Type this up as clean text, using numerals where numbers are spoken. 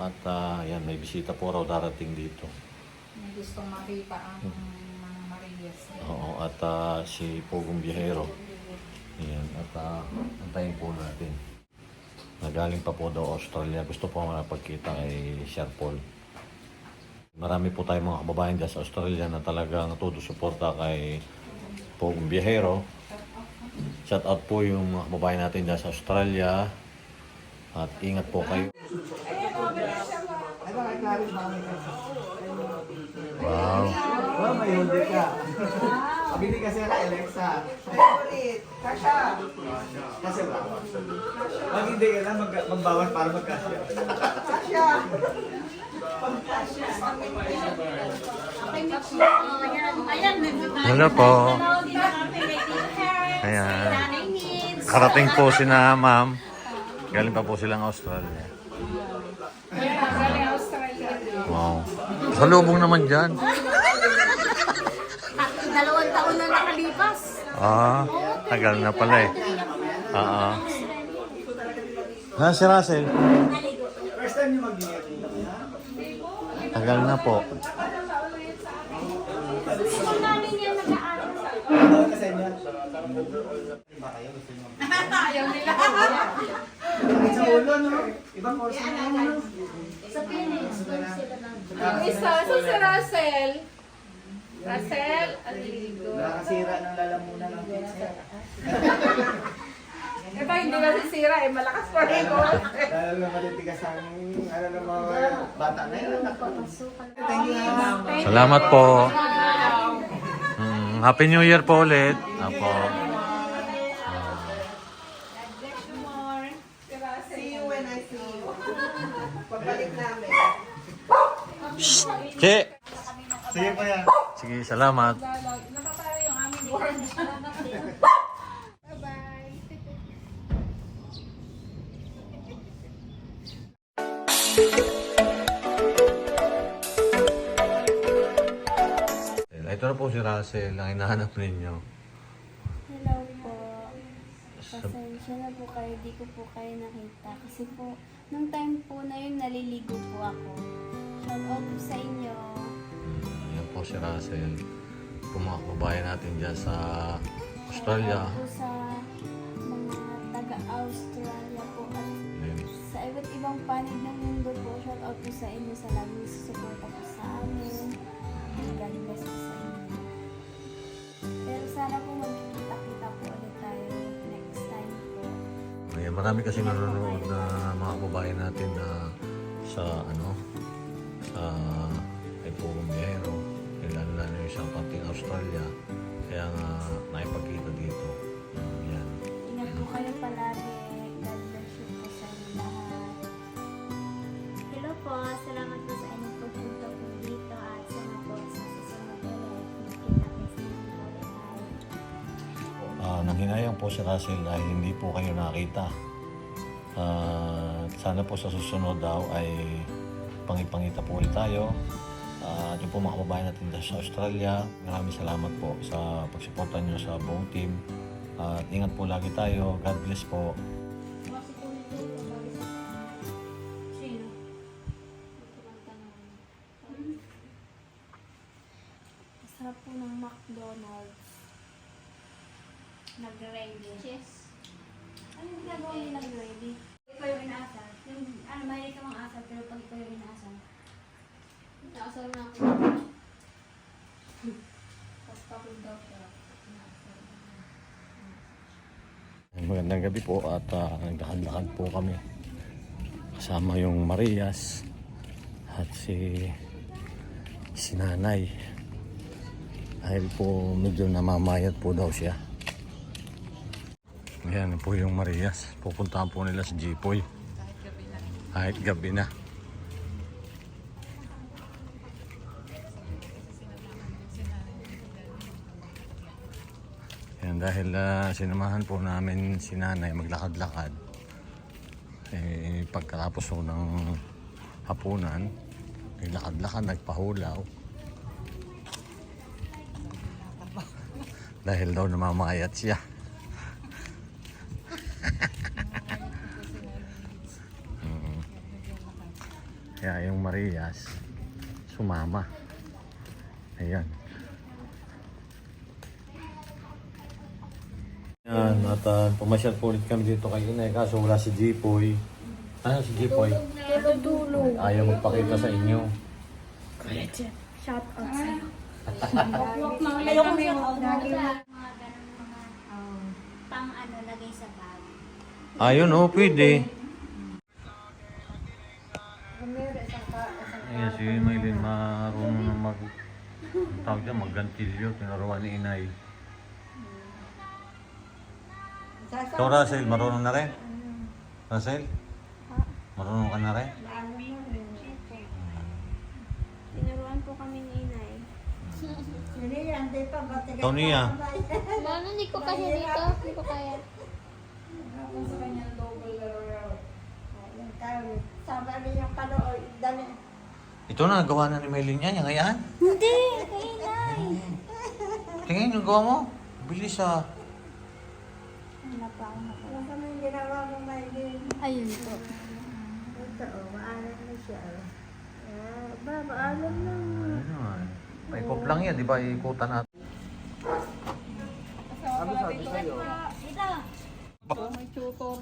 at yan, may bisita po raw darating dito. May gustong makita ang mga Marias. Oo, at si Pogong Biyahero. Yan, at antayin po natin. Nagaling pa po daw Australia. Gusto po makapagkita kay Sir Paul. Marami po tayong mga kababayan dyan sa Australia na talagang todo suporta kay Pogong Biyahero. Shout out po yung mga kababayan natin dyan sa Australia. At ingat po kayo. Wow. Oh, may hindi ka. Pabili kasi kay Alexa. Favorite. Kasha. Kasha ba? Pag hindi ka na, magbawas para magkasya. Kasha. Hello po. Ayan. Karating po si na ma'am. Galing pa po silang Australia. Wow. Salubong naman dyan. 2 taon na nakalipas. Tagal na pala eh. Si Russell. First time niyo mag-ingat dito. Tagal na po. Gusto namin yung nag-aaral sa Ano kasi niya? Ayaw nila. Bakit sa ulo, no? Ibang course na ano? sa Phoenix. Doon sila lang. Yung isa, so si Russell. Russell, aligo. Nakasira ng lalamunan ng pizza. Ito hindi na sisira eh, malakas pa rin ko. Lalo na matitigas ang ano ng mga bata na yun. Thank you, ma'am. Salamat po. Happy New Year po ulit. Apo. See you when I see you. Pagbalik namin. Che. Sige pa yan. Sige, salamat. Nakapara yung aming board. Ito na po si Russell, ang hinahanap ninyo. Hello po. Pasensya na po kayo, di ko po kayo nakita. Kasi po, nung time po na yun, naliligo po ako. Shout out po sa inyo. Yan po si Russell. Kung mga kababayan natin dyan sa Australia. Shout out po sa mga taga-Australia po. At Ayun. sa iba't ibang panig ng mundo po, shout out po sa inyo sa laging susuporta po sa amin. God bless po sa inyo. Pero sana po magkikita-kita po ulit tayo next time po. Ayan, marami kasi nanonood na mga kababayan natin na sa sa ay Pogong Biyahero. Lalo na yung sa pating Australia. Kaya nga naipagkita dito. Yan. Ingat po kayo palagi. God bless you po sa inyo lahat. Hello po. Salamat po sa inyong pagpunta po dito at sana po sa susunod ulit. Magkita-kits naman po ulit tayo. Nanghinayang po si Russell ay hindi po kayo nakita. Sana po sa susunod daw ay pangipangita po ulit tayo. Yung po mga kababayan natin sa Australia, maraming salamat po sa pagsuporta nyo sa buong team. At ingat po lagi tayo. God bless po. Sino? Masarap po ng McDonald's. Nag-ready. Cheese. Ano yung ginagawa niyo nag-ready? Ikaw yung inaasal. Yung, mahilig ka mga asal, pero pag ikaw yung inaasal, inaasal na ako. Pagpapag daw ko. Magandang gabi po at nagdakad-lakad po kami. Kasama yung Marias at si nanay. Dahil po medyo namamayat po daw siya. Ayan po yung Marias. Pupuntahan po nila si Jipoy. Kahit gabi na. Yan, dahil sinamahan po namin si nanay maglakad-lakad. Pagkatapos po ng hapunan, lakad-lakad, nagpahulaw. Dahil daw namamayat siya. Kaya yung Marias, sumama. Ayan. Yan, at pumasyal po ulit kami dito kay Inay, kaso wala si Jipoy. Ano si Jipoy? Tulog-tulog. Ayaw magpakita sa inyo. Kuya Jeff, shout out sa'yo. Walk na ulit kami. Mga ganun mga pang ano, lagay sa bag. Ayun, oh, pwede. Ayan, si Maylin marunong na tawag dyan, maggantilyo. Tinuruan ni Inay. So, Russell, marunong na rin? Russell? Marunong ka na rin? Tinuruan po kami ni Inay. Tonya, Mano, hindi ko kasi dito. Hindi ko kaya. Sama niya yung panood. Dali. ito na, gawa na ni Maylin yan, yung ayan. Hindi, kay Inay. Tingin, yung gawa mo. Bilis ah. Wala pa ako nakala. Ano kami ginawa mo, Maylin? Ayun po. Ito, maalam na siya. Maalam na. Ayun, paikot lang yan, di ba? Ikutan natin. Sabi sa'yo. Dito. May tutor.